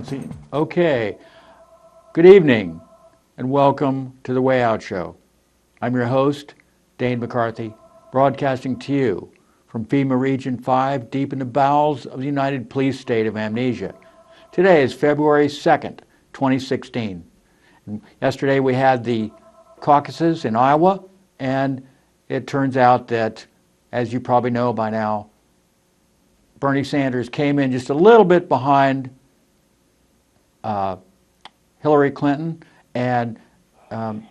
Let's see. Okay. Good evening and welcome to The Way Out Show. I'm your host, Dane McCarthy, broadcasting to you from FEMA Region 5, deep in the bowels of the United Police State of Amnesia. Today is February 2nd, 2016. And yesterday we had the caucuses in Iowa, and it turns out that, as you probably know by now, Bernie Sanders came in just a little bit behind Hillary Clinton, and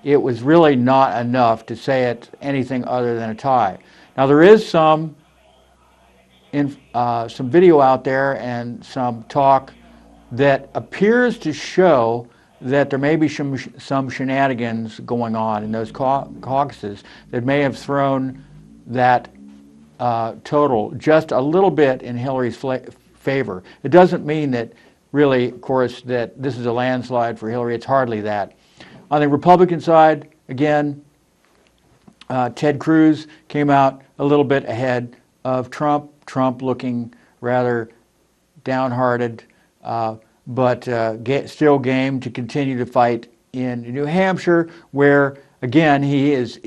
it was really not enough to say it anything other than a tie. Now there is some video out there and some talk that appears to show that there may be some shenanigans going on in those caucuses that may have thrown that total just a little bit in Hillary's favor. It doesn't mean that really, of course, that this is a landslide for Hillary. It's hardly that. On the Republican side, again, Ted Cruz came out a little bit ahead of Trump. Trump looking rather downhearted, but still game to continue to fight in New Hampshire, where again his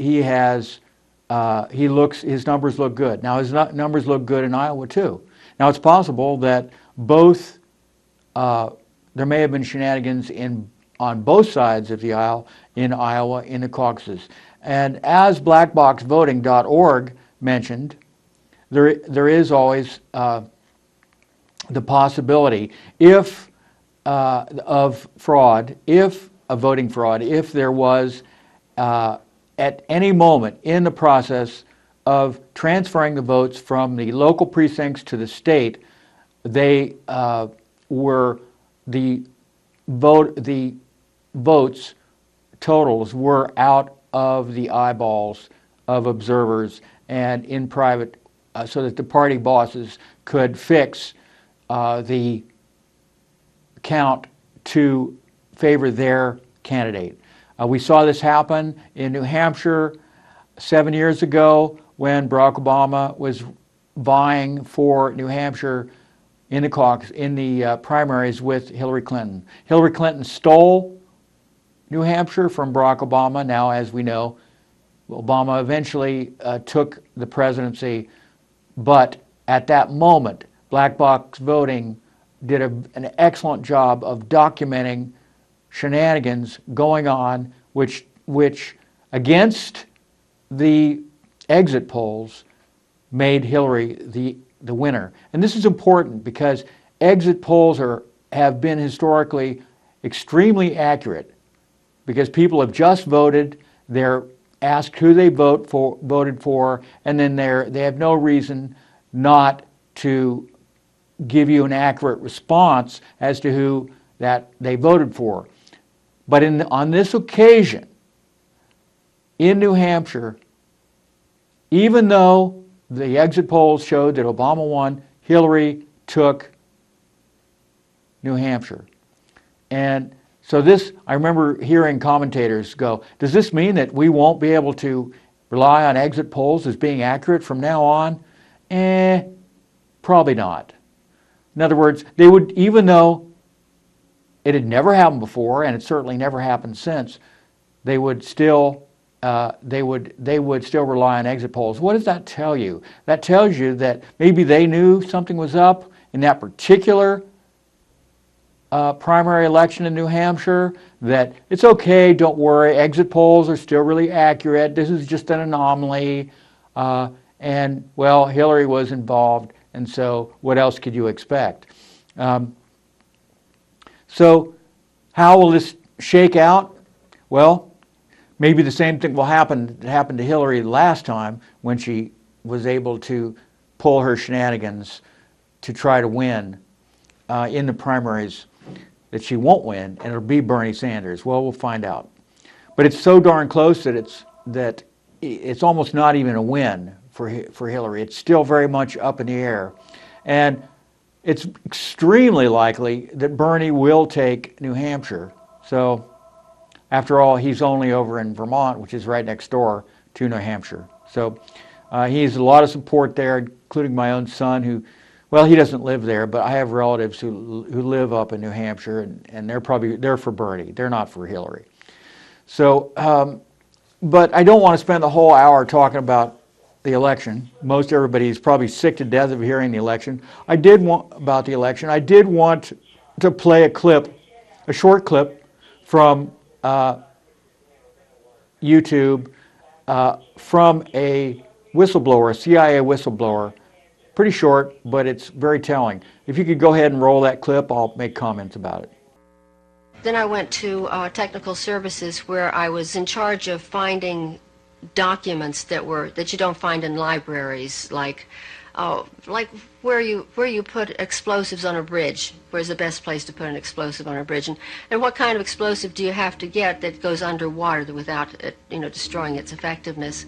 numbers look good. Now his numbers look good in Iowa too. Now it's possible that both there may have been shenanigans on both sides of the aisle in Iowa in the caucuses. And as blackboxvoting.org mentioned, there is always the possibility of fraud, voting fraud, if there was at any moment in the process of transferring the votes from the local precincts to the state, the votes totals were out of the eyeballs of observers and in private, so that the party bosses could fix the count to favor their candidate. We saw this happen in New Hampshire 7 years ago when Barack Obama was vying for New Hampshire in the caucus, in the primaries with Hillary Clinton. Hillary Clinton stole New Hampshire from Barack Obama. Now, as we know, Obama eventually took the presidency, but at that moment, Black Box Voting did an excellent job of documenting shenanigans going on, which against the exit polls made Hillary the winner. And this is important because exit polls have been historically extremely accurate, because people have just voted, they're asked who they voted for, and then they have no reason not to give you an accurate response as to who that they voted for. But on this occasion, in New Hampshire, even though the exit polls showed that Obama won, Hillary took New Hampshire. And so I remember hearing commentators go, does this mean that we won't be able to rely on exit polls as being accurate from now on? Probably not. In other words, they would, even though it had never happened before, and it certainly never happened since, they would still rely on exit polls. What does that tell you? That tells you that maybe they knew something was up in that particular primary election in New Hampshire, that it's okay, don't worry, exit polls are still really accurate, this is just an anomaly, and well, Hillary was involved, and so what else could you expect? So how will this shake out? Well, maybe the same thing will happen that happened to Hillary last time when she was able to pull her shenanigans to try to win in the primaries, that she won't win, and it'll be Bernie Sanders. Well, we'll find out. But it's so darn close that it's almost not even a win for Hillary. It's still very much up in the air. And it's extremely likely that Bernie will take New Hampshire. So, after all, he's only over in Vermont, which is right next door to New Hampshire. So he has a lot of support there, including my own son, who Well, he doesn't live there, but I have relatives who live up in New Hampshire, and they're for Bernie. They're not for Hillary. So, but I don't want to spend the whole hour talking about the election. Most everybody is probably sick to death of hearing the election. I did want to play a clip, a short clip from YouTube from a whistleblower, a CIA whistleblower. Pretty short, but it's very telling. If you could go ahead and roll that clip, I'll make comments about it. Then I went to technical services, where I was in charge of finding documents that you don't find in libraries, like where you put explosives on a bridge. Where's the best place to put an explosive on a bridge, and what kind of explosive do you have to get that goes underwater without it, destroying its effectiveness.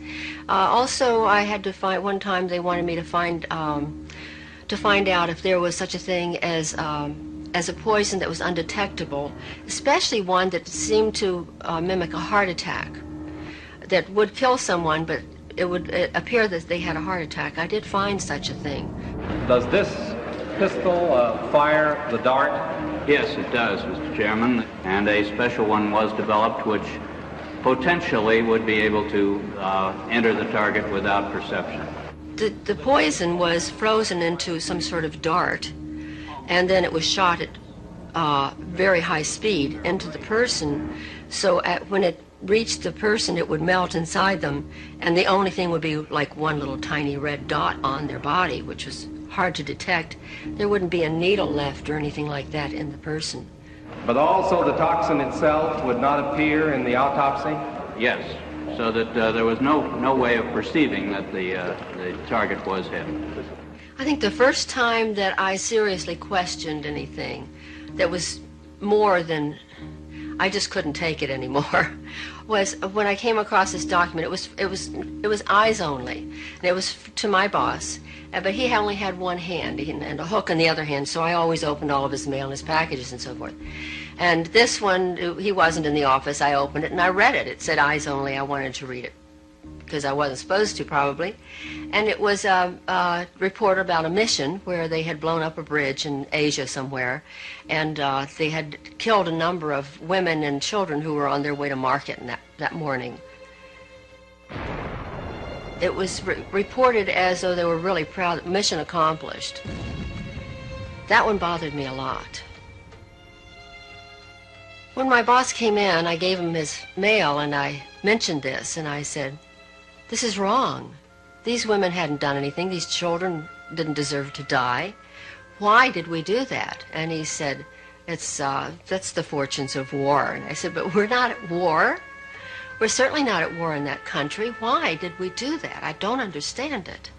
Also, I had to find, one time they wanted me to find out if there was such a thing as a poison that was undetectable, especially one that seemed to mimic a heart attack, that would kill someone, but it would appear that they had a heart attack. I did find such a thing. Does this pistol fire the dart? Yes, it does, Mr. Chairman, and a special one was developed which potentially would be able to enter the target without perception. The poison was frozen into some sort of dart, and then it was shot at very high speed into the person, so when it reached the person, it would melt inside them, and the only thing would be like one little tiny red dot on their body, which was hard to detect. There wouldn't be a needle left or anything like that in the person. But also the toxin itself would not appear in the autopsy? Yes, so that there was no way of perceiving that the target was hit. I think the first time that I seriously questioned anything that was more than, I just couldn't take it anymore, was when I came across this document. It was eyes only, and it was to my boss, but he only had one hand and a hook in the other hand, so I always opened all of his mail and his packages and so forth. And this one, he wasn't in the office. I opened it and I read it. It said eyes only. I wanted to read it because I wasn't supposed to, probably. And it was a report about a mission where they had blown up a bridge in Asia somewhere, and they had killed a number of women and children who were on their way to market that morning. It was reported as though they were really proud, mission accomplished. That one bothered me a lot. When my boss came in, I gave him his mail and I mentioned this, and I said, "This is wrong. These women hadn't done anything. These children didn't deserve to die. Why did we do that?" And he said, that's the fortunes of war. And I said, "But we're not at war. We're certainly not at war in that country. Why did we do that? I don't understand it."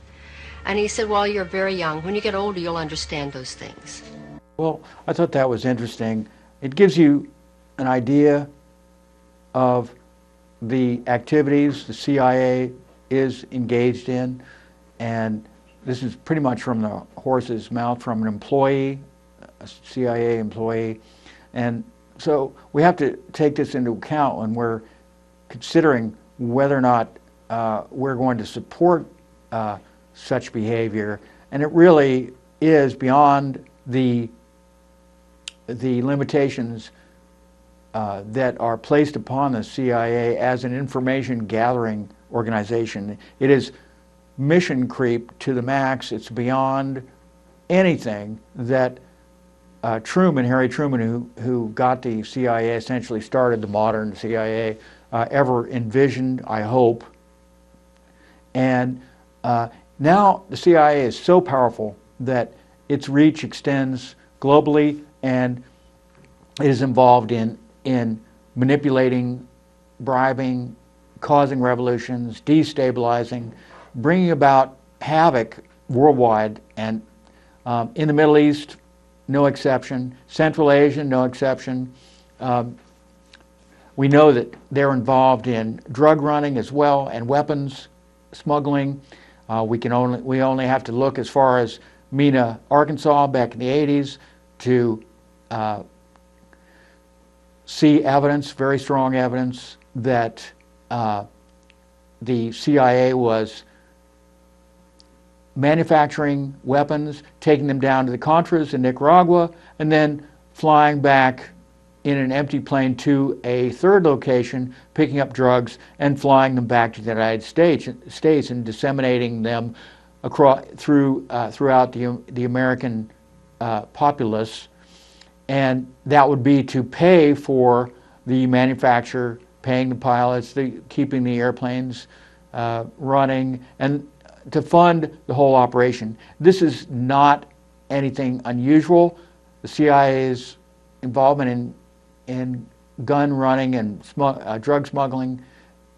And he said, "Well, you're very young. When you get older, you'll understand those things." Well, I thought that was interesting. It gives you an idea of the activities the CIA is engaged in, and this is pretty much from the horse's mouth, from an employee, a CIA employee. And so we have to take this into account when we're considering whether or not we're going to support such behavior. And it really is beyond the limitations that are placed upon the CIA as an information gathering organization. It is mission creep to the max. It's beyond anything that Harry Truman, who got the CIA, essentially started the modern CIA, ever envisioned, I hope. And now the CIA is so powerful that its reach extends globally, and it is involved in manipulating, bribing, causing revolutions, destabilizing, bringing about havoc worldwide, and in the Middle East, no exception. Central Asia, no exception. We know that they're involved in drug running as well, and weapons smuggling. We only have to look as far as Mena, Arkansas, back in the 80s, to see evidence, very strong evidence, that the CIA was manufacturing weapons, taking them down to the Contras in Nicaragua, and then flying back in an empty plane to a third location, picking up drugs and flying them back to the United States and disseminating them throughout the American populace. And that would be to pay for the manufacturer, paying the pilots, keeping the airplanes running, and to fund the whole operation. This is not anything unusual. The CIA's involvement in gun running and drug smuggling,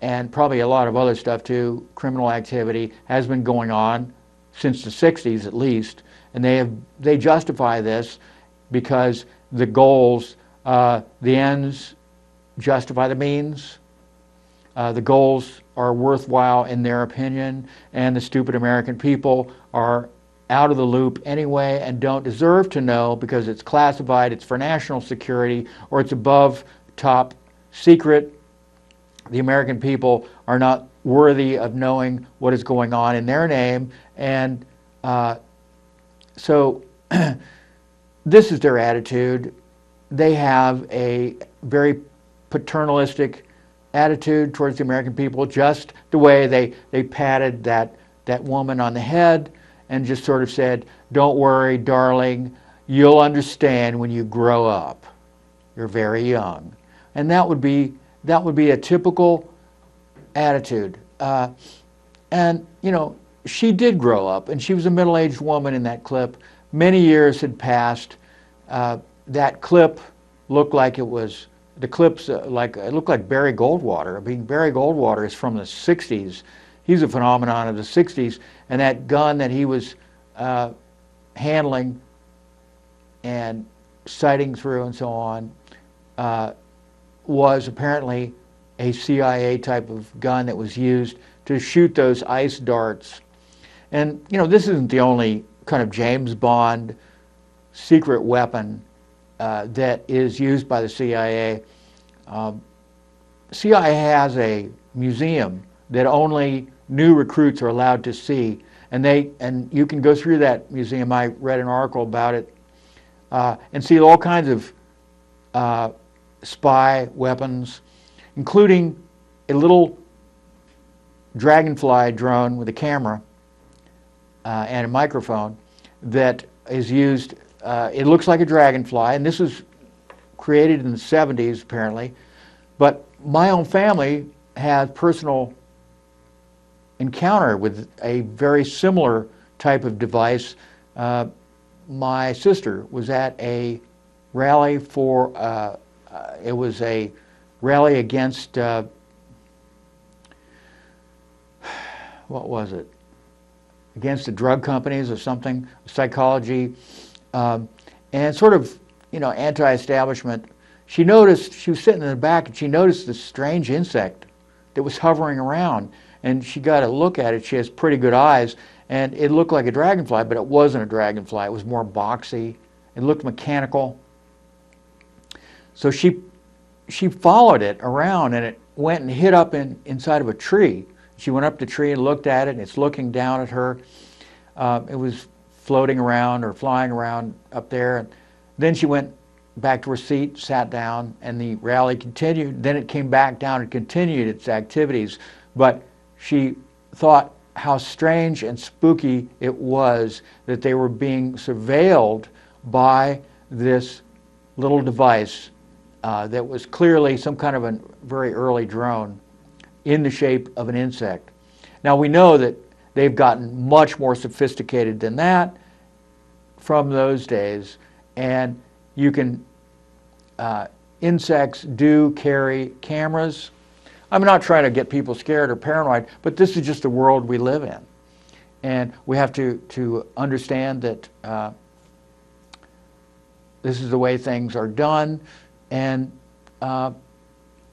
and probably a lot of other stuff too, criminal activity, has been going on since the 60s at least. And they justify this because the goals, the ends justify the means. The goals are worthwhile in their opinion, and the stupid American people are out of the loop anyway and don't deserve to know because it's classified, it's for national security, or it's above top secret. The American people are not worthy of knowing what is going on in their name, and so this is their attitude. They have a very paternalistic attitude towards the American people, just the way they patted that woman on the head and just sort of said, "Don't worry, darling, you'll understand when you grow up. You're very young." And that would be a typical attitude. And you know, she did grow up, and she was a middle-aged woman in that clip. Many years had passed. That clip looked like it was. The clips it looked like Barry Goldwater. I mean, Barry Goldwater is from the 60s. He's a phenomenon of the 60s. And that gun that he was handling and sighting through and so on was apparently a CIA type of gun that was used to shoot those ice darts. And, you know, this isn't the only kind of James Bond secret weapon that is used by the CIA. CIA has a museum that only new recruits are allowed to see, and you can go through that museum. I read an article about it and see all kinds of spy weapons, including a little Dragonfly drone with a camera and a microphone that is used. It looks like a Dragonfly, and this was created in the 70s apparently, but my own family had personal encounter with a very similar type of device. My sister was at a rally for, it was a rally against, what was it? Against the drug companies or something, psychology, and sort of, you know, anti-establishment. She noticed, she was sitting in the back, and she noticed this strange insect that was hovering around, and she got a look at it. She has pretty good eyes, and it looked like a dragonfly, but it wasn't a dragonfly. It was more boxy. It looked mechanical. So she followed it around, and it went and hid up inside of a tree. She went up the tree and looked at it, and it's looking down at her. It was floating around or flying around up there. And then she went back to her seat, sat down, and the rally continued. Then it came back down and continued its activities. But she thought how strange and spooky it was that they were being surveilled by this little device that was clearly some kind of a very early drone in the shape of an insect. Now we know that they've gotten much more sophisticated than that from those days, and you can, insects do carry cameras. I'm not trying to get people scared or paranoid, but this is just the world we live in. And we have to understand that this is the way things are done, and you know,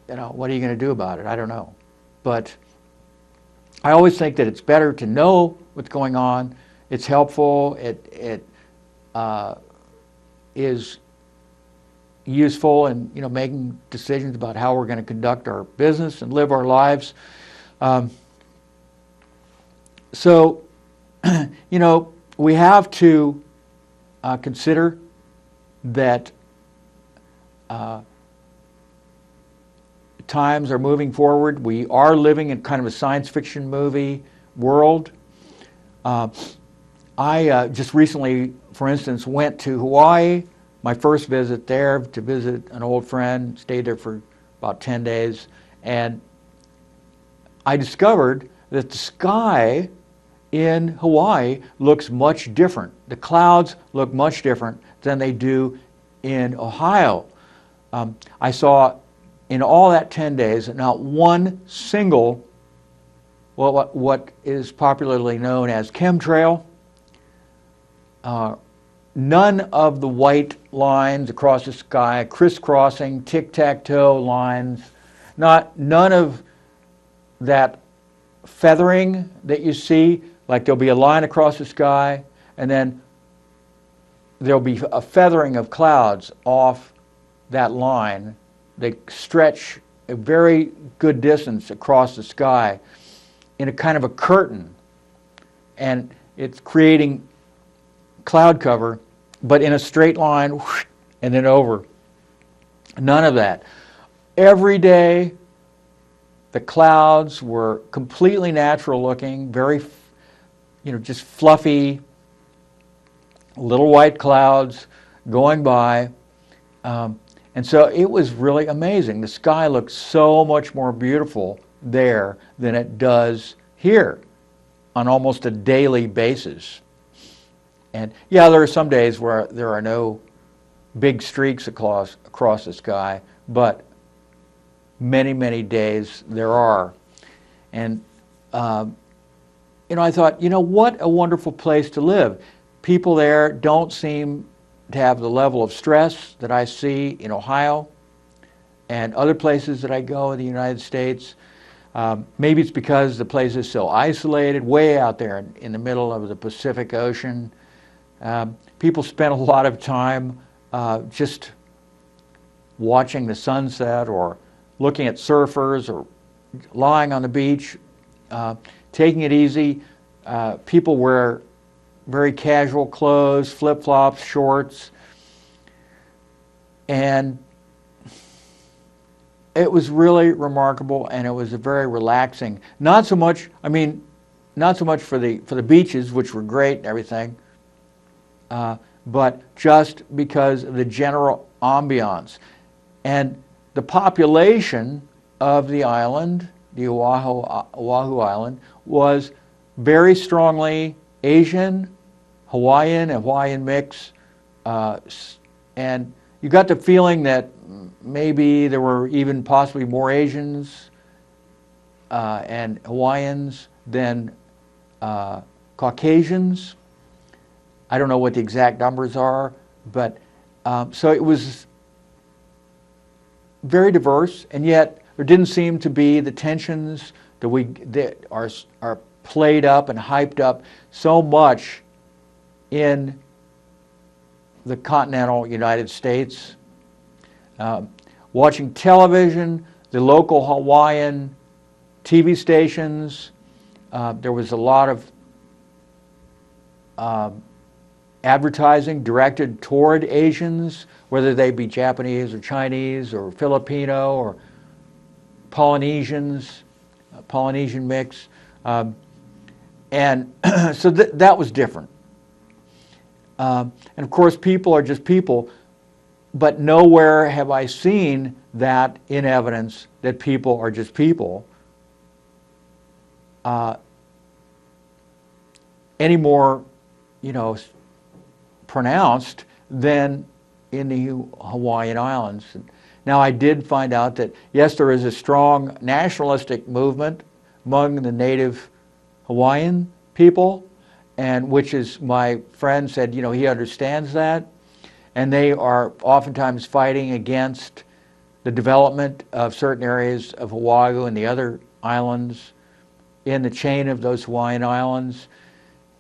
what are you going to do about it? I don't know. But I always think that it's better to know what's going on. It's helpful. It is useful in, you know, making decisions about how we're going to conduct our business and live our lives. So you know, we have to consider that times are moving forward. We are living in kind of a science fiction movie world. I just recently, for instance, went to Hawaii, my first visit there to visit an old friend, stayed there for about 10 days, and I discovered that the sky in Hawaii looks much different. The clouds look much different than they do in Ohio. I saw in all that 10 days not one single, well, what is popularly known as chemtrail. None of the white lines across the sky, crisscrossing, tic-tac-toe lines, none of that feathering that you see, like there'll be a line across the sky, and then there'll be a feathering of clouds off that line. They stretch a very good distance across the sky in a kind of a curtain, and it's creating cloud cover, but in a straight line, whoosh, and then over. None of that. Every day, the clouds were completely natural looking, very, just fluffy, little white clouds going by. And so it was really amazing. The sky looked so much more beautiful there than it does here on almost a daily basis. And yeah, there are some days where there are no big streaks across the sky, but many, many days there are. And, I thought, what a wonderful place to live. People there don't seem to have the level of stress that I see in Ohio and other places that I go in the United States. Maybe it's because the place is so isolated, way out there in the middle of the Pacific Ocean. People spend a lot of time just watching the sunset or looking at surfers or lying on the beach, taking it easy. People wear very casual clothes, flip-flops, shorts, and it was really remarkable, and it was a very relaxing. Not so much for the beaches, which were great and everything, but just because of the general ambiance. And the population of the island, the Oahu Island, was very strongly Asian, Hawaiian mix, and you got the feeling that maybe there were even possibly more Asians and Hawaiians than Caucasians. I don't know what the exact numbers are, but so it was very diverse, and yet there didn't seem to be the tensions that are played up and hyped up so much in the continental United States. Watching television, the local Hawaiian TV stations, there was a lot of advertising directed toward Asians, whether they be Japanese or Chinese or Filipino or Polynesians, Polynesian mix. And so that was different. And of course, people are just people, but nowhere have I seen that in evidence that people are just people any more, pronounced than in the Hawaiian Islands. Now, I did find out that, yes, there is a strong nationalistic movement among the native Hawaiian people, and which is, my friend said, he understands that, and they are oftentimes fighting against the development of certain areas of Oahu and the other islands in the chain of those Hawaiian islands.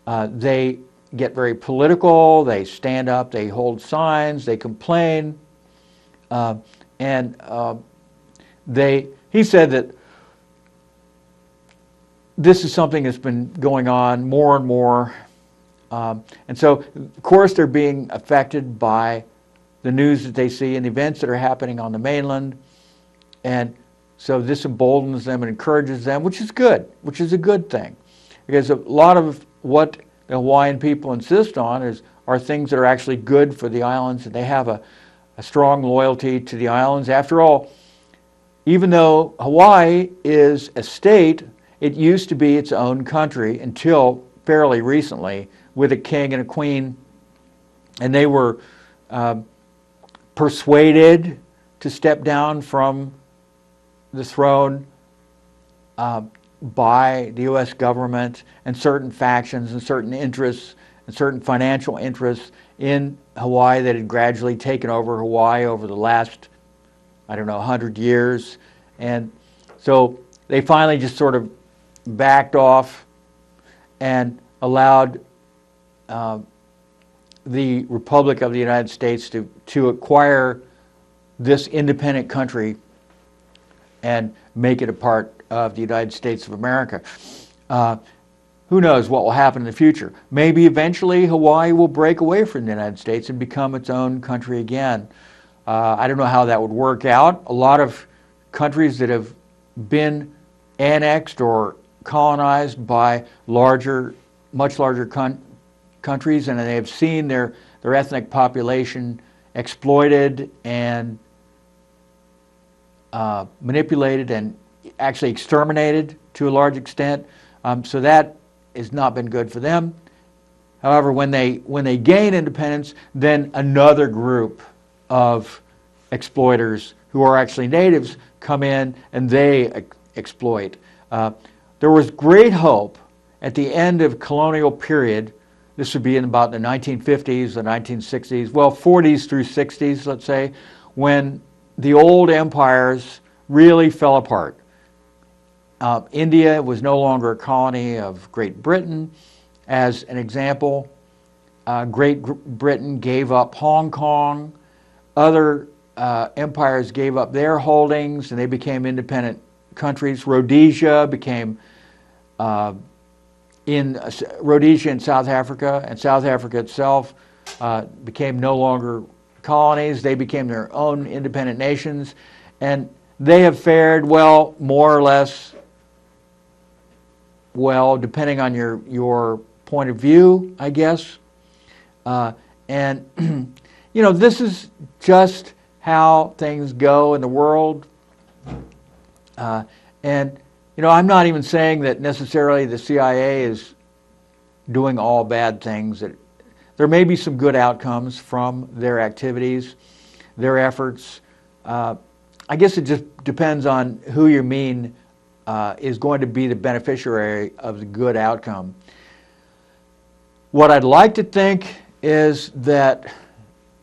They get very political, they stand up, they hold signs, they complain, and he said that this is something that's been going on more and more. And so, of course, they're being affected by the news that they see and the events that are happening on the mainland. And so this emboldens them and encourages them, which is good, which is a good thing. Because a lot of what the Hawaiian people insist on are things that are actually good for the islands, and they have a strong loyalty to the islands. After all, even though Hawaii is a state, it used to be its own country until fairly recently, with a king and a queen, and they were persuaded to step down from the throne by the U.S. government and certain factions and certain interests and certain financial interests in Hawaii that had gradually taken over Hawaii over the last, 100 years. And so they finally just sort of backed off and allowed the Republic of the United States to acquire this independent country and make it a part of the United States of America. Who knows what will happen in the future? Maybe eventually Hawaii will break away from the United States and become its own country again. I don't know how that would work out. A lot of countries that have been annexed or colonized by much larger countries, and they have seen their ethnic population exploited and manipulated and actually exterminated to a large extent. So that has not been good for them. However, when they gain independence, then another group of exploiters who are actually natives come in and they exploit. There was great hope at the end of colonial period. This would be in about the 1950s, the 1960s, well, 40s through 60s, let's say, when the old empires really fell apart. India was no longer a colony of Great Britain. As an example, Great Britain gave up Hong Kong. Other empires gave up their holdings and they became independent countries. Rhodesia became Rhodesia in South Africa, and South Africa itself became no longer colonies. They became their own independent nations, and they have fared well, more or less well, depending on your point of view, I guess. And this is just how things go in the world. And I'm not even saying that necessarily the CIA is doing all bad things. There may be some good outcomes from their activities, their efforts. I guess it just depends on who you mean is going to be the beneficiary of the good outcome. What I'd like to think is that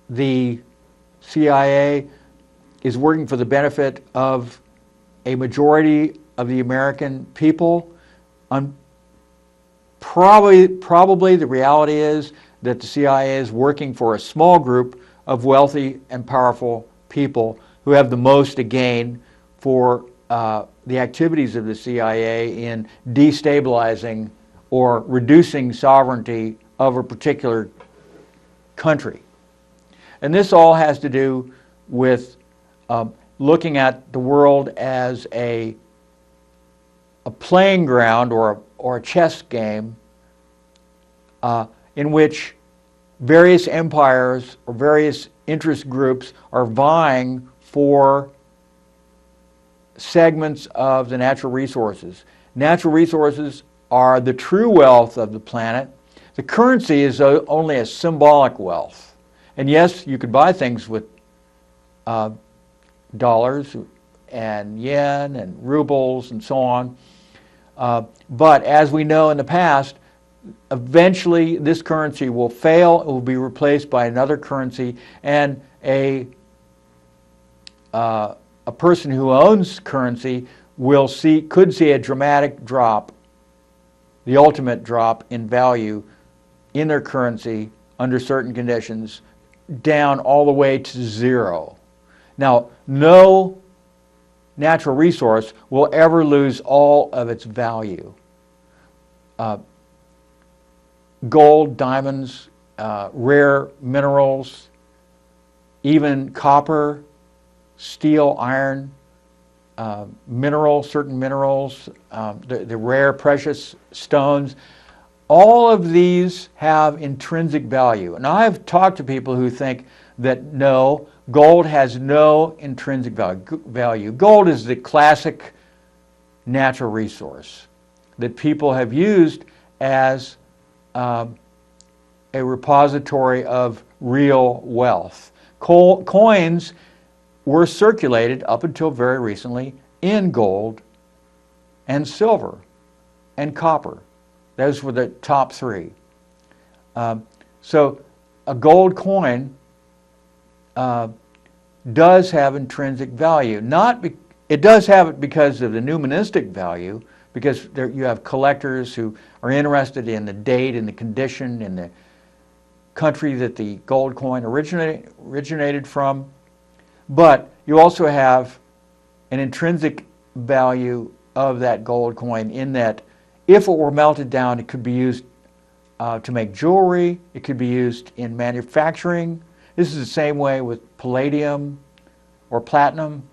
the CIA is working for the benefit of a majority of the American people. Probably the reality is that the CIA is working for a small group of wealthy and powerful people who have the most to gain for the activities of the CIA in destabilizing or reducing sovereignty of a particular country. And this all has to do with looking at the world as a playing ground or a chess game in which various empires or various interest groups are vying for segments of the natural resources. Natural resources are the true wealth of the planet. The currency is only a symbolic wealth. And yes, you could buy things with dollars and yen and rubles and so on. But as we know in the past, eventually this currency will fail. It will be replaced by another currency, and a person who owns currency could see a dramatic drop, the ultimate drop in value in their currency under certain conditions, down all the way to zero. Now, no natural resource will ever lose all of its value. gold, diamonds, rare minerals, even copper, steel, iron, certain minerals, the rare precious stones. All of these have intrinsic value. And I've talked to people who think that no, gold has no intrinsic value. Gold is the classic natural resource that people have used as a repository of real wealth. Coins were circulated up until very recently in gold and silver and copper. Those were the top three. So a gold coin does have intrinsic value. It does have it because of the numismatic value, because you have collectors who are interested in the date and the condition and the country that the gold coin originated from. But you also have an intrinsic value of that gold coin in that if it were melted down, it could be used to make jewelry, it could be used in manufacturing. This is the same way with palladium or platinum.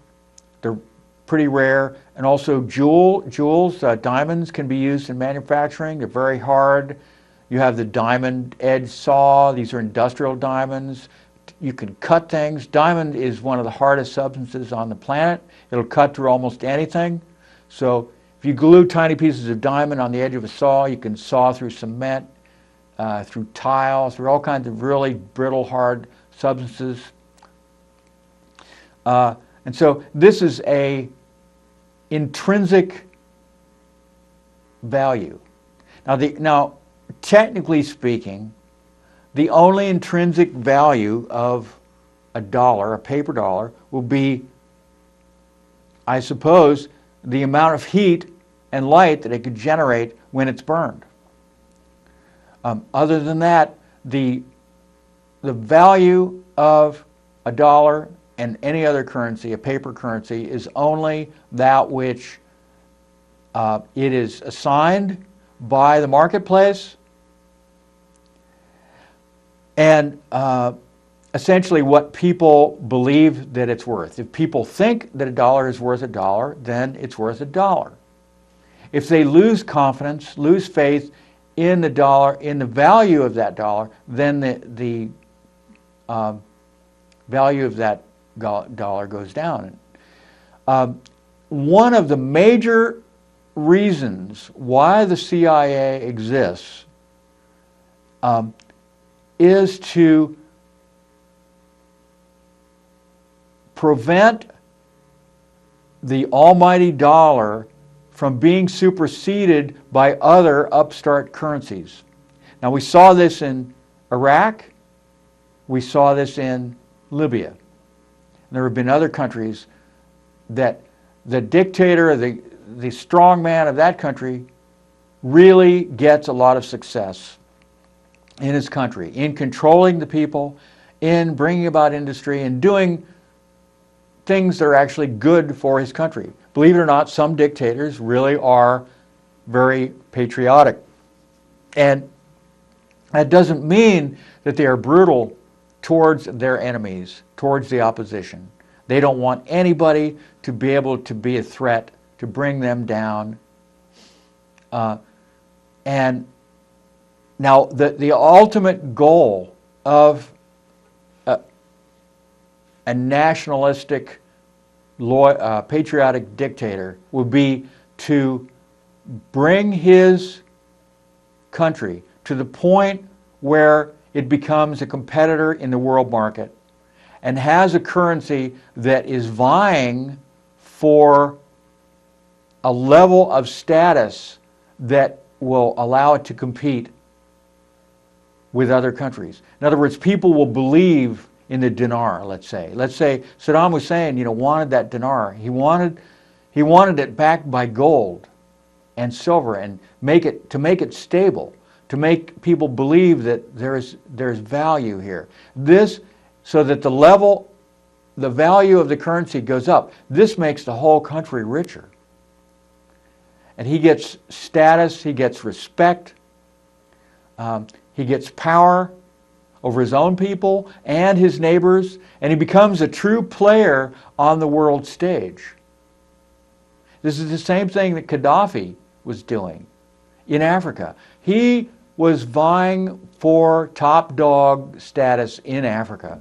They're pretty rare. And also jewels, diamonds can be used in manufacturing. They're very hard. You have the diamond edge saw. These are industrial diamonds. You can cut things. Diamond is one of the hardest substances on the planet. It'll cut through almost anything. So if you glue tiny pieces of diamond on the edge of a saw, you can saw through cement, through tile, through all kinds of really brittle, hard substances. And so this is a intrinsic value. Now, technically speaking, the only intrinsic value of a dollar, a paper dollar, will be, I suppose, the amount of heat and light that it could generate when it's burned. Other than that, the value of a dollar and any other currency, a paper currency, is only that which it is assigned by the marketplace and essentially what people believe that it's worth. If people think that a dollar is worth a dollar, then it's worth a dollar. If they lose confidence, lose faith in the dollar, in the value of that dollar, then the value of that dollar goes down. One of the major reasons why the CIA exists is to prevent the almighty dollar from being superseded by other upstart currencies. Now, we saw this in Iraq. We saw this in Libya. There have been other countries that the dictator, the strong man of that country, really gets a lot of success in his country, in controlling the people, in bringing about industry, and doing things that are actually good for his country. Believe it or not, some dictators really are very patriotic. And that doesn't mean that they are brutal towards their enemies, towards the opposition. They don't want anybody to be able to be a threat, to bring them down. And now the ultimate goal of a nationalistic, patriotic dictator would be to bring his country to the point where it becomes a competitor in the world market and has a currency that is vying for a level of status that will allow it to compete with other countries. In other words, people will believe in the dinar, let's say. Let's say Saddam Hussein, wanted that dinar. He wanted it backed by gold and silver and to make it stable, to make people believe that there's value here. This, so that the value of the currency goes up. This makes the whole country richer. And he gets status, he gets respect, he gets power over his own people and his neighbors, and he becomes a true player on the world stage. This is the same thing that Gaddafi was doing in Africa. He was vying for top dog status in Africa,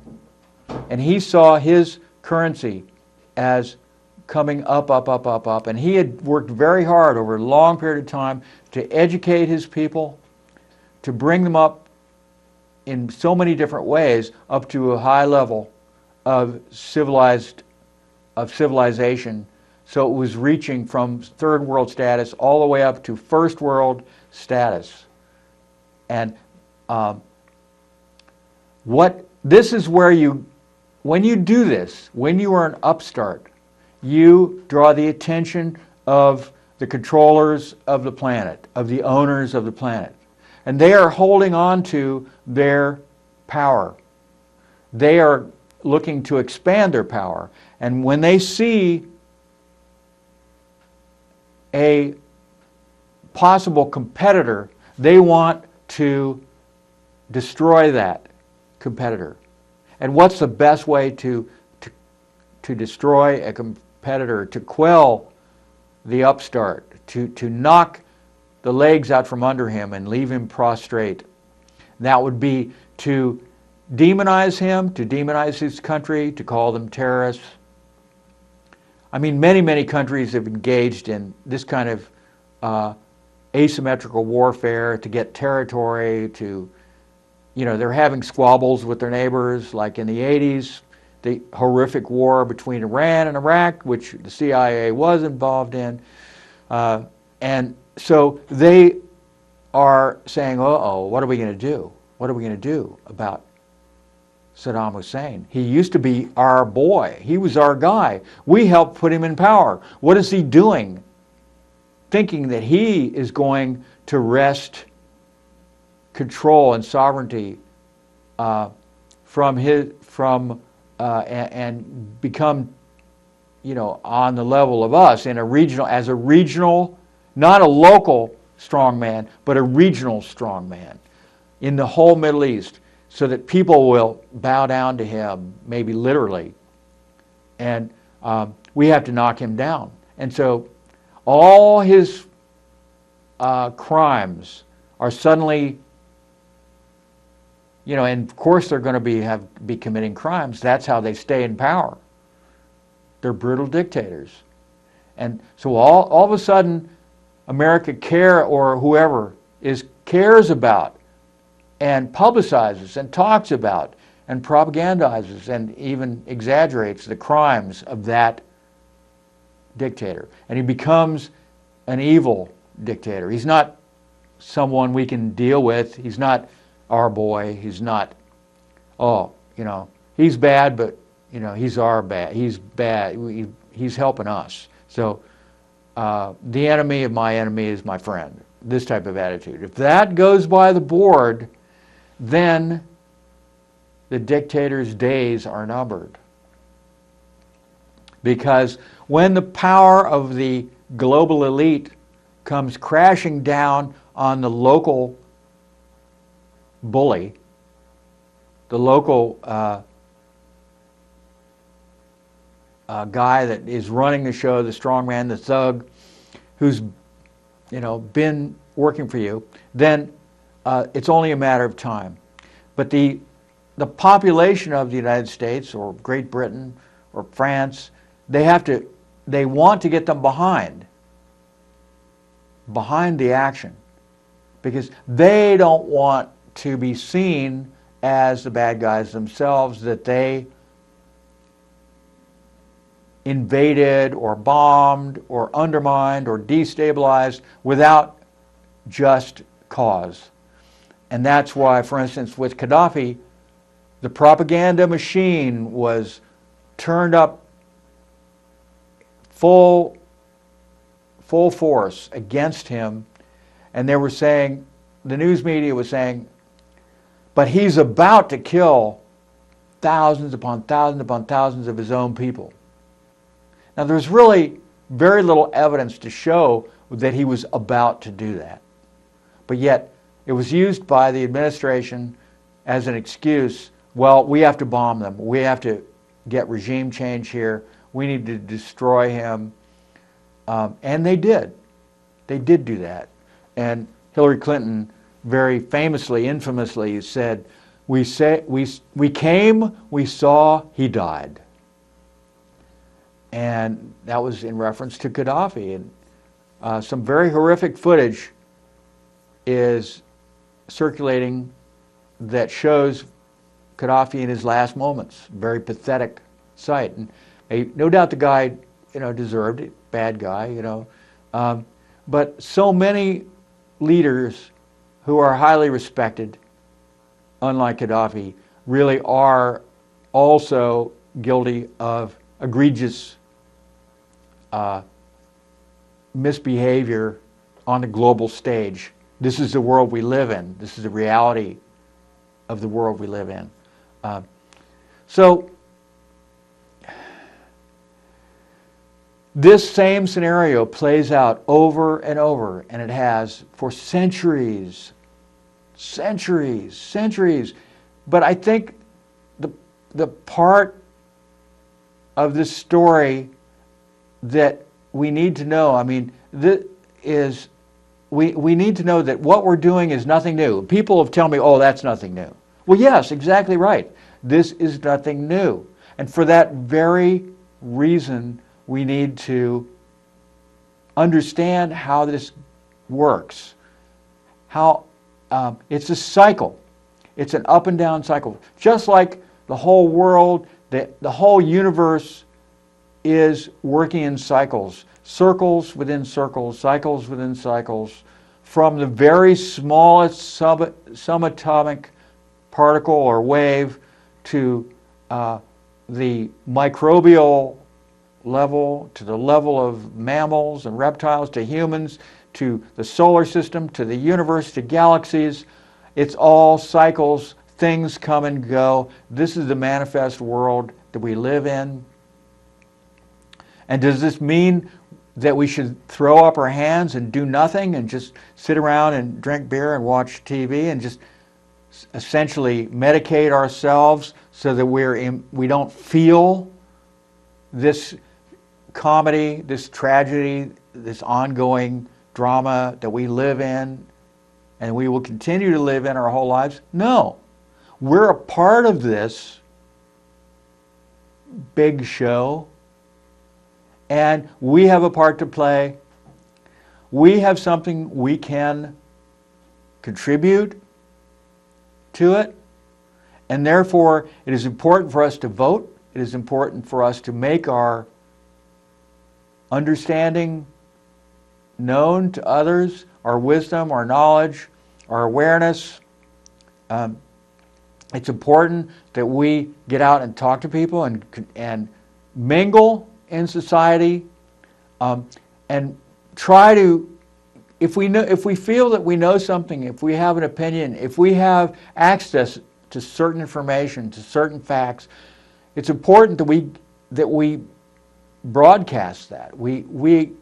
and he saw his currency as coming up, up, up, up, up, and he had worked very hard over a long period of time to educate his people, to bring them up in so many different ways up to a high level of civilization. So it was reaching from third world status all the way up to first world status. And this is where when you do this, when you are an upstart, you draw the attention of the controllers of the planet, of the owners of the planet. And they are holding on to their power. They are looking to expand their power. And when they see a possible competitor, they want to destroy that competitor. And what's the best way to destroy a competitor, to quell the upstart, to knock the legs out from under him and leave him prostrate? That would be to demonize him, to demonize his country, to call them terrorists. I mean, many, many countries have engaged in this kind of asymmetrical warfare to get territory, to, they're having squabbles with their neighbors, like in the 80s, the horrific war between Iran and Iraq, which the CIA was involved in. And so they are saying, uh-oh, what are we going to do? What are we going to do about Saddam Hussein? He used to be our boy. He was our guy. We helped put him in power. What is he doing? Thinking that he is going to wrest control and sovereignty and become, on the level of us as a regional, not a local strongman, but a regional strongman in the whole Middle East, so that people will bow down to him, maybe literally. And we have to knock him down. And so all his crimes are suddenly, and of course they're going to be committing crimes. That's how they stay in power. They're brutal dictators. And so all of a sudden, America or whoever cares about and publicizes and talks about and propagandizes and even exaggerates the crimes of that dictator. And he becomes an evil dictator. He's not someone we can deal with. He's not our boy. He's not, he's bad, but, he's our bad. He's bad. He's helping us. So the enemy of my enemy is my friend. This type of attitude. If that goes by the board, then the dictator's days are numbered. Because when the power of the global elite comes crashing down on the local bully, the local guy that is running the show, the strongman, the thug, who's been working for you, then it's only a matter of time. But the population of the United States or Great Britain or France, they want to get them behind the action, because they don't want to be seen as the bad guys themselves, that they invaded or bombed or undermined or destabilized without just cause. And that's why, for instance, with Gaddafi, the propaganda machine was turned up full force against him, and they were saying, the news media was saying, but he's about to kill thousands upon thousands upon thousands of his own people. Now, there's really very little evidence to show that he was about to do that. But yet, it was used by the administration as an excuse. Well, we have to bomb them. We have to get regime change here. We need to destroy him. And they did. They did do that. And Hillary Clinton very famously, infamously said, we came, we saw, he died. And that was in reference to Gaddafi. And some very horrific footage is circulating that shows Gaddafi in his last moments. Very pathetic sight. And no doubt the guy, deserved it. Bad guy, but so many leaders who are highly respected, unlike Gaddafi, really are also guilty of egregious misbehavior on the global stage. This is the world we live in. This is the reality of the world we live in. So this same scenario plays out over and over, and it has for centuries. But I think the part of this story that we need to know, we need to know that what we're doing is nothing new. People have told me, oh, that's nothing new. Well, yes, exactly right. This is nothing new. And for that very reason, we need to understand how this works. How it's a cycle. It's an up and down cycle. Just like the whole world, the whole universe is working in cycles. Circles within circles, cycles within cycles, from the very smallest subatomic particle or wave to the microbial level, to the level of mammals and reptiles, to humans, to the solar system, to the universe, to galaxies. It's all cycles. Things come and go. This is the manifest world that we live in. And does this mean that we should throw up our hands and do nothing and just sit around and drink beer and watch TV and just essentially medicate ourselves so that we don't feel this comedy, this tragedy, this ongoing drama that we live in and we will continue to live in our whole lives? No. We're a part of this big show, and we have a part to play. We have something we can contribute to it, and therefore it is important for us to vote. It is important for us to make our understanding known to others, our wisdom, our knowledge, our awareness. It's important that we get out and talk to people and mingle in society, and try to, if we feel that we know something, if we have an opinion, if we have access to certain information, to certain facts, it's important that we broadcast that. We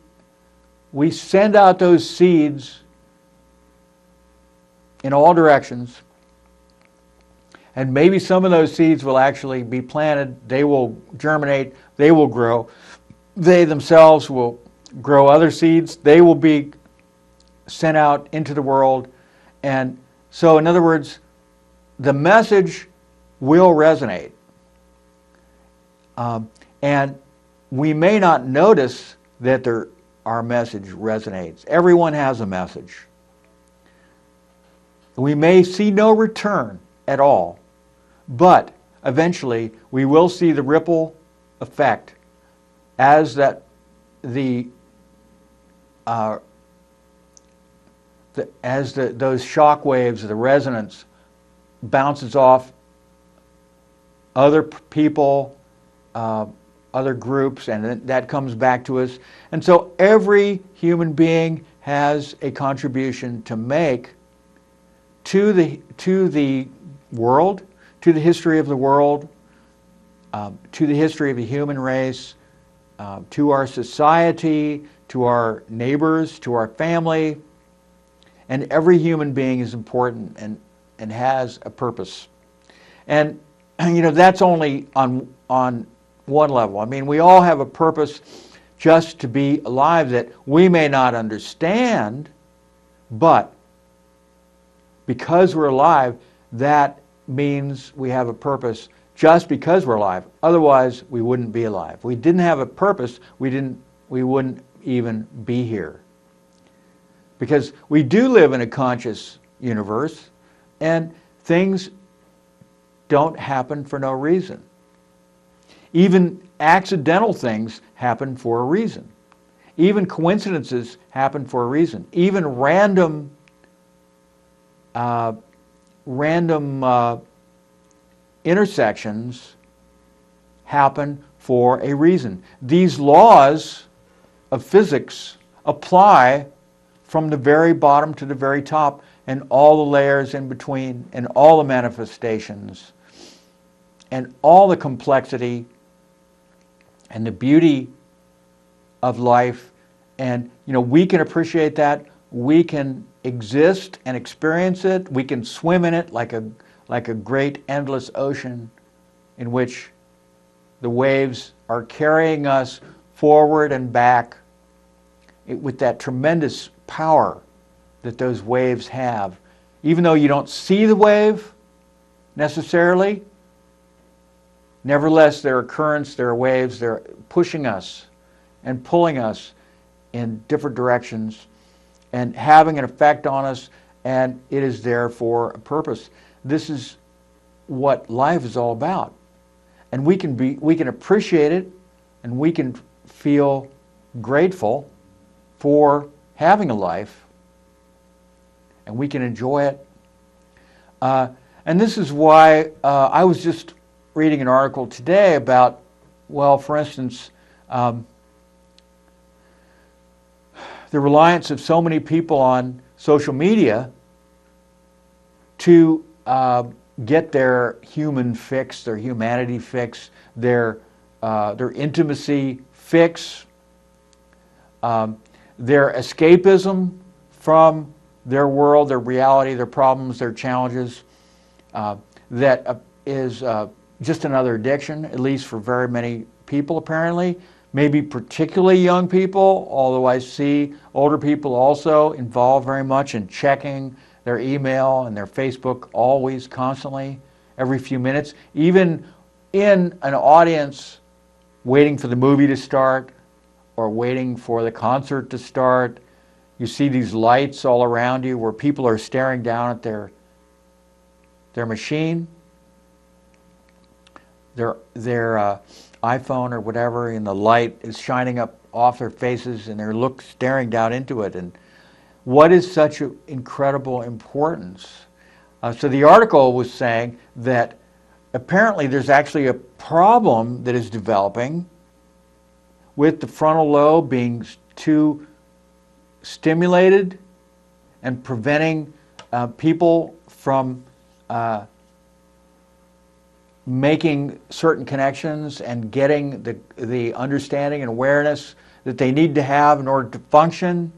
send out those seeds in all directions, and maybe some of those seeds will actually be planted. They will germinate. They will grow. They themselves will grow other seeds. They will be sent out into the world. And so, in other words, the message will resonate. And we may not notice that our message resonates. Everyone has a message. We may see no return at all, but eventually we will see the ripple effect as those shock waves, the resonance bounces off other people, other groups, and that comes back to us. And so every human being has a contribution to make to the world, to the history of the world, to the history of the human race, to our society, to our neighbors, to our family, and every human being is important and has a purpose. And that's only on one level. I mean, we all have a purpose just to be alive that we may not understand, but because we're alive, that means we have a purpose just because we're alive. Otherwise, we wouldn't be alive. If we didn't have a purpose, we wouldn't even be here. Because we do live in a conscious universe, and things don't happen for no reason. Even accidental things happen for a reason. Even coincidences happen for a reason. Even random intersections happen for a reason. These laws of physics apply from the very bottom to the very top, and all the layers in between, and all the manifestations, and all the complexity and the beauty of life. And we can appreciate that. We can exist and experience it. We can swim in it like a great endless ocean in which the waves are carrying us forward and back with that tremendous power that those waves have. Even though you don't see the wave necessarily, nevertheless there are currents, there are waves, they're pushing us and pulling us in different directions and having an effect on us, and it is there for a purpose. This is what life is all about. And we can appreciate it, and we can feel grateful for having a life, and we can enjoy it. And this is why I was just reading an article today about, well, for instance, the reliance of so many people on social media to get their human fix, their humanity fix, their intimacy fix, their escapism from their world, their reality, their problems, their challenges. That is just another addiction, at least for very many people apparently. Maybe particularly young people, although I see older people also involved very much in checking their email and their Facebook always, constantly, every few minutes. Even in an audience waiting for the movie to start or waiting for the concert to start, you see these lights all around you where people are staring down at their machine, their iPhone or whatever, and the light is shining up off their faces and they're staring down into it. And what is such an incredible importance? So the article was saying that apparently there's actually a problem that is developing with the frontal lobe being too stimulated and preventing people from making certain connections and getting the understanding and awareness that they need to have in order to function.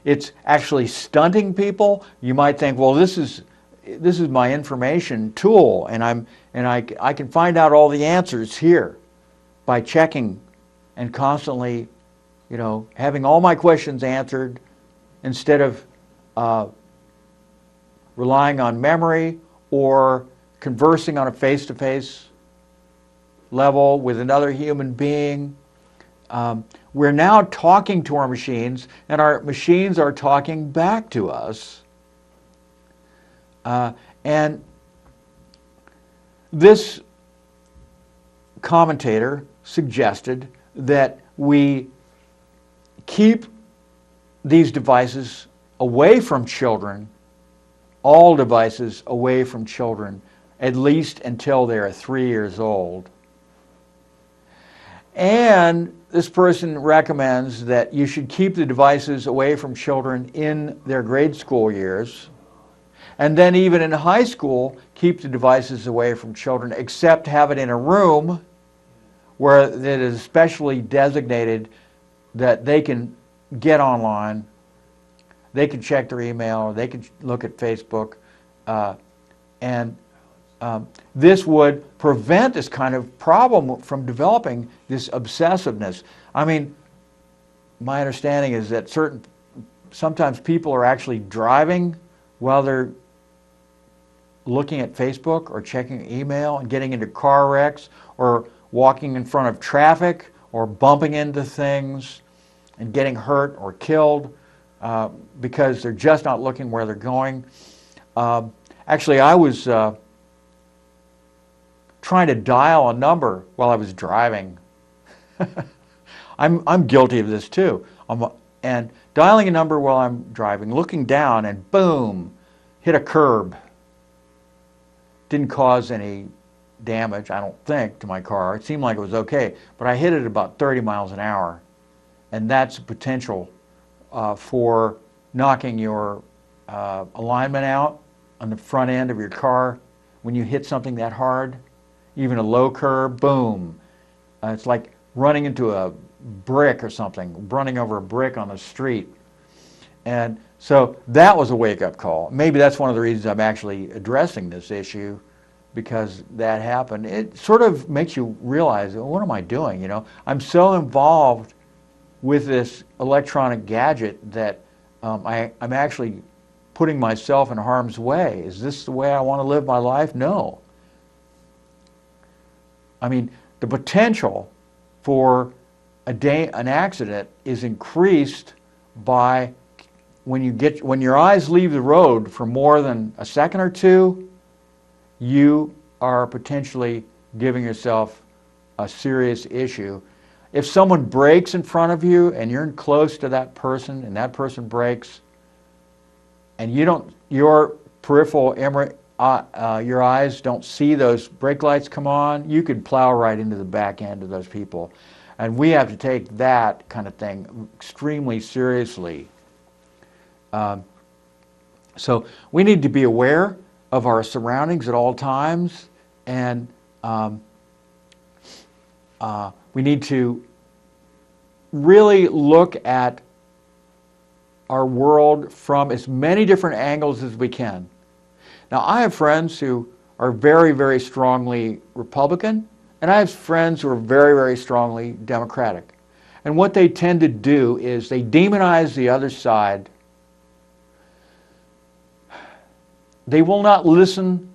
It's actually stunting people. You might think, well, this is my information tool, and I can find out all the answers here by checking and constantly, having all my questions answered instead of relying on memory or conversing on a face-to-face level with another human being. We're now talking to our machines, and our machines are talking back to us. And this commentator suggested that we keep these devices away from children, all devices away from children, at least until they are 3 years old. And this person recommends that you should keep the devices away from children in their grade school years, and then even in high school, keep the devices away from children, except have it in a room where that is specially designated that they can get online, they can check their email, they can look at Facebook, and this would prevent this kind of problem from developing, this obsessiveness. I mean, my understanding is that sometimes people are actually driving while they're looking at Facebook or checking email and getting into car wrecks or walking in front of traffic or bumping into things and getting hurt or killed because they're just not looking where they're going. Actually, I was trying to dial a number while I was driving. I'm guilty of this too. And dialing a number while I'm driving, looking down, and boom, hit a curb. Didn't cause any damage, I don't think, to my car. It seemed like it was okay, but I hit it about 30 miles an hour, and that's potential for knocking your alignment out on the front end of your car when you hit something that hard. Even a low curb, boom. It's like running into a brick or something, running over a brick on the street. And so that was a wake-up call. Maybe that's one of the reasons I'm actually addressing this issue, because that happened. It sort of makes you realize, what am I doing? You know, I'm so involved with this electronic gadget that I'm actually putting myself in harm's way. Is this the way I want to live my life? No. I mean, the potential for an accident is increased by when your eyes leave the road for more than a second or two, you are potentially giving yourself a serious issue. If someone brakes in front of you and you're close to that person and that person brakes, and your peripheral your eyes don't see those brake lights come on, you could plow right into the back end of those people. And we have to take that kind of thing extremely seriously. So we need to be aware of our surroundings at all times, and we need to really look at our world from as many different angles as we can. Now, I have friends who are very, very strongly Republican, and I have friends who are very, very strongly Democratic. And what they tend to do is they demonize the other side. They will not listen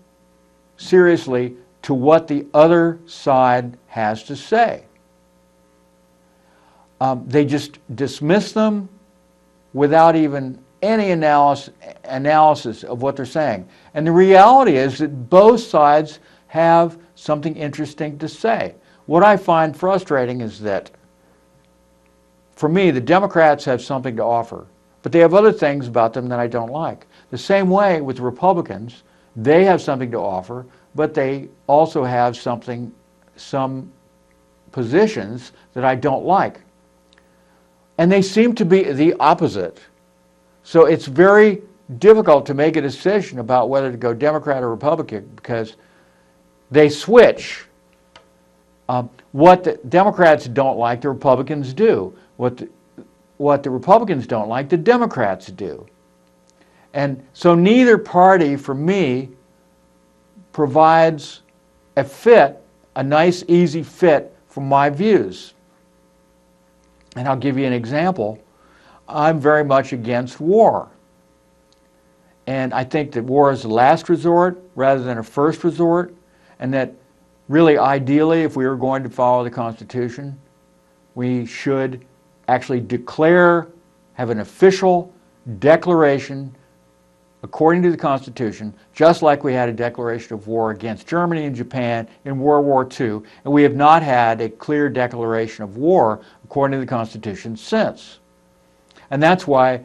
seriously to what the other side has to say. They just dismiss them without even any analysis of what they're saying. And the reality is that both sides have something interesting to say. What I find frustrating is that, for me, the Democrats have something to offer, but they have other things about them that I don't like. The same way with Republicans, they have something to offer, but they also have some positions that I don't like. And they seem to be the opposite. So it's very difficult to make a decision about whether to go Democrat or Republican, because they switch. What the Democrats don't like, the Republicans do. What the Republicans don't like, the Democrats do. And so neither party, for me, provides a nice, easy fit for my views. And I'll give you an example. I'm very much against war. And I think that war is a last resort rather than a first resort, and that really ideally, if we were going to follow the Constitution, we should actually have an official declaration according to the Constitution, just like we had a declaration of war against Germany and Japan in World War II, and we have not had a clear declaration of war according to the Constitution since. And that's why,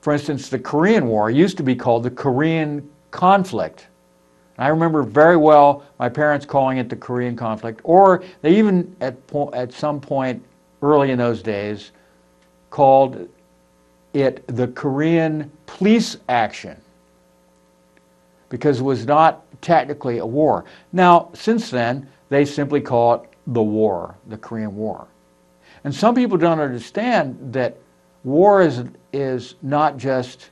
for instance, the Korean War used to be called the Korean Conflict. I remember very well my parents calling it the Korean Conflict, or they even at some point early in those days called it the Korean Police Action, because it was not technically a war. Now, since then, they simply call it the war, the Korean War. And some people don't understand that war is not just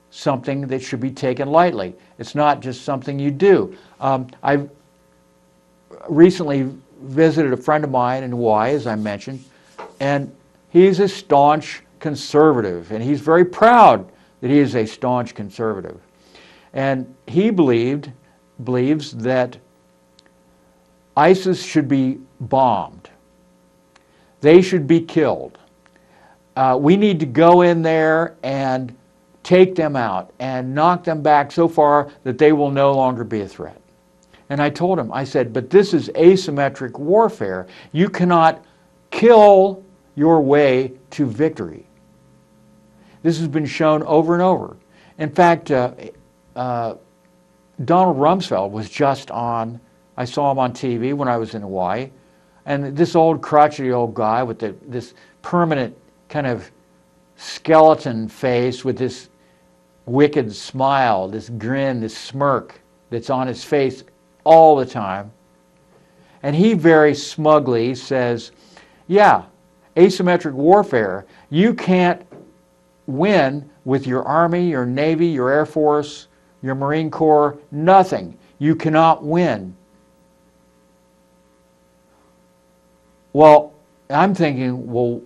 something that should be taken lightly. It's not just something you do. I recently visited a friend of mine in Hawaii, as I mentioned, and he's a staunch conservative, and he's very proud that he is a staunch conservative. And he believes that ISIS should be bombed. They should be killed. We need to go in there and take them out and knock them back so far that they will no longer be a threat. And I told him, I said, but this is asymmetric warfare. You cannot kill your way to victory. This has been shown over and over. In fact, Donald Rumsfeld was just on, I saw him on TV when I was in Hawaii, and this old crotchety old guy with this permanent kind of skeleton face with this wicked smile, this grin, this smirk that's on his face all the time. And he very smugly says, yeah, asymmetric warfare, you can't win with your Army, your Navy, your Air Force, your Marine Corps, nothing. You cannot win. Well, I'm thinking, well,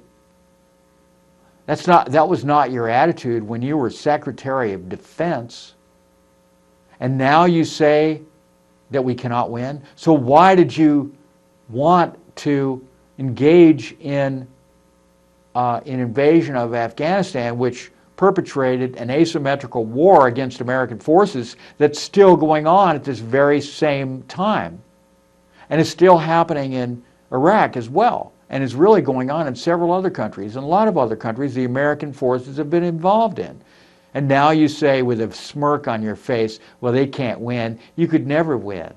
that was not your attitude when you were Secretary of Defense. And now you say that we cannot win. So why did you want to engage in an invasion of Afghanistan, which perpetrated an asymmetrical war against American forces that's still going on at this very same time? And it's still happening in Iraq as well, and is really going on in several other countries. And a lot of other countries the American forces have been involved in. And now you say with a smirk on your face, well, they can't win. You could never win.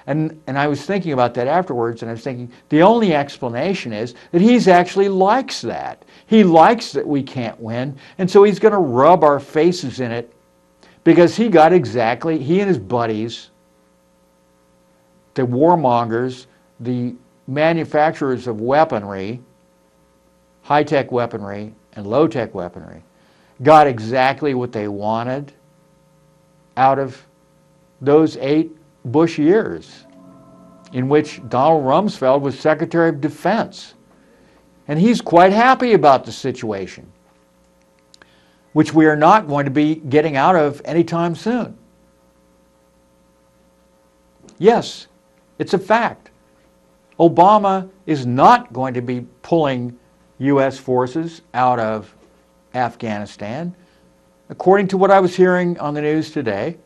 And I was thinking about that afterwards, and I was thinking, the only explanation is that he actually likes that. He likes that we can't win, and so he's going to rub our faces in it, because he and his buddies, the warmongers, the manufacturers of weaponry, high-tech weaponry and low-tech weaponry, got exactly what they wanted out of those 8 Bush years in which Donald Rumsfeld was Secretary of Defense. And he's quite happy about the situation, which we are not going to be getting out of anytime soon. Yes, it's a fact. Obama is not going to be pulling U.S. forces out of Afghanistan. According to what I was hearing on the news today,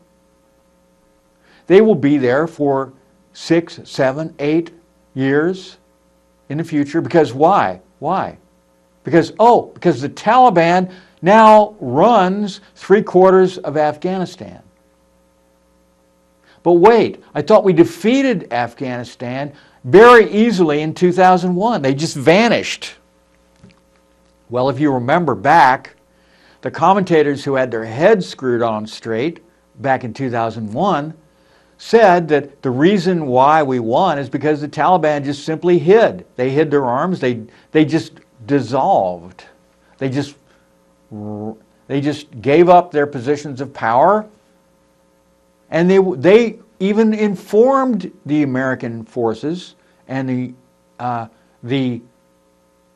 they will be there for 6, 7, 8 years in the future. Because why? Why? Because the Taliban now runs 3/4 of Afghanistan. But wait, I thought we defeated Afghanistan very easily in 2001. They just vanished. Well, if you remember back, the commentators who had their heads screwed on straight back in 2001 said that the reason why we won is because the Taliban just simply hid. They hid their arms. They just dissolved. They just gave up their positions of power, and they even informed the American forces and the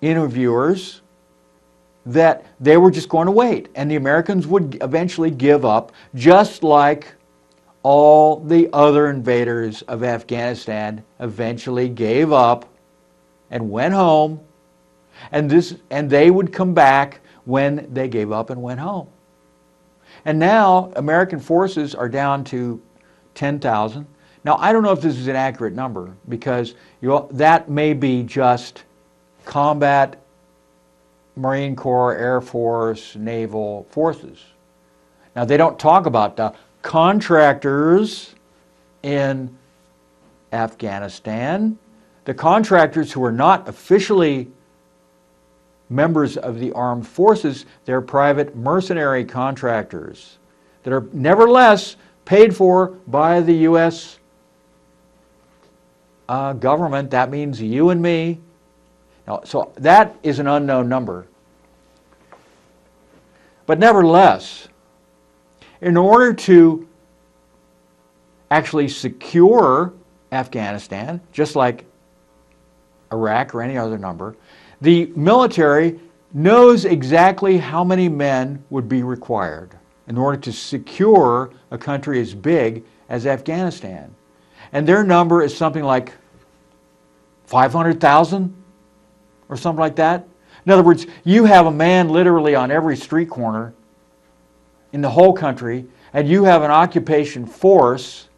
interviewers that they were just going to wait, and the Americans would eventually give up, just like all the other invaders of Afghanistan eventually gave up and went home, and they would come back when they gave up and went home. And now American forces are down to 10,000. Now, I don't know if this is an accurate number, because that may be just combat Marine Corps, Air Force, naval forces. Now, they don't talk about the contractors in Afghanistan, the contractors who are not officially members of the armed forces. They're private mercenary contractors that are nevertheless paid for by the U.S. Government. That means you and me. Now, so that is an unknown number. But nevertheless, in order to actually secure Afghanistan, just like Iraq or any other number, the military knows exactly how many men would be required in order to secure a country as big as Afghanistan. And their number is something like 500,000 or something like that. In other words, you have a man literally on every street corner in the whole country, and you have an occupation force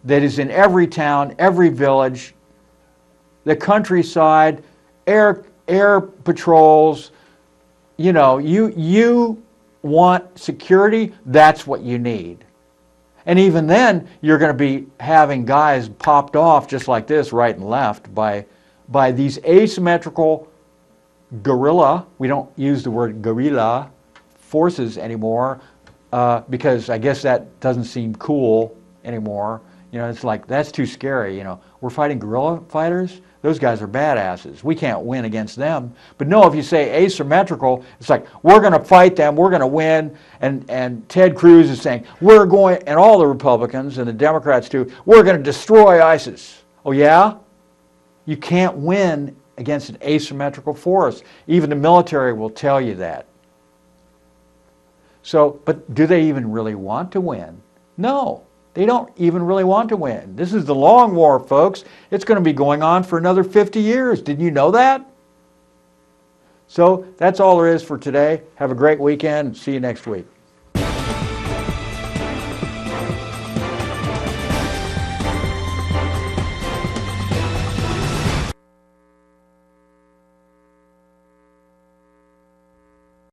that is in every town, every village, the countryside, air patrols. You know, you want security, that's what you need. And even then, you're going to be having guys popped off just like this, right and left, by these asymmetrical guerrilla, we don't use the word guerrilla, forces anymore, because I guess that doesn't seem cool anymore. You know, it's like, that's too scary, you know. We're fighting guerrilla fighters? Those guys are badasses. We can't win against them. But no, if you say asymmetrical, it's like, we're going to fight them, we're going to win, and Ted Cruz is saying, we're going, and all the Republicans and the Democrats too, we're going to destroy ISIS. Oh yeah? You can't win against an asymmetrical force. Even the military will tell you that. So, but do they even really want to win? No. They don't even really want to win. This is the long war, folks. It's going to be going on for another 50 years. Didn't you know that? So that's all there is for today. Have a great weekend and see you next week.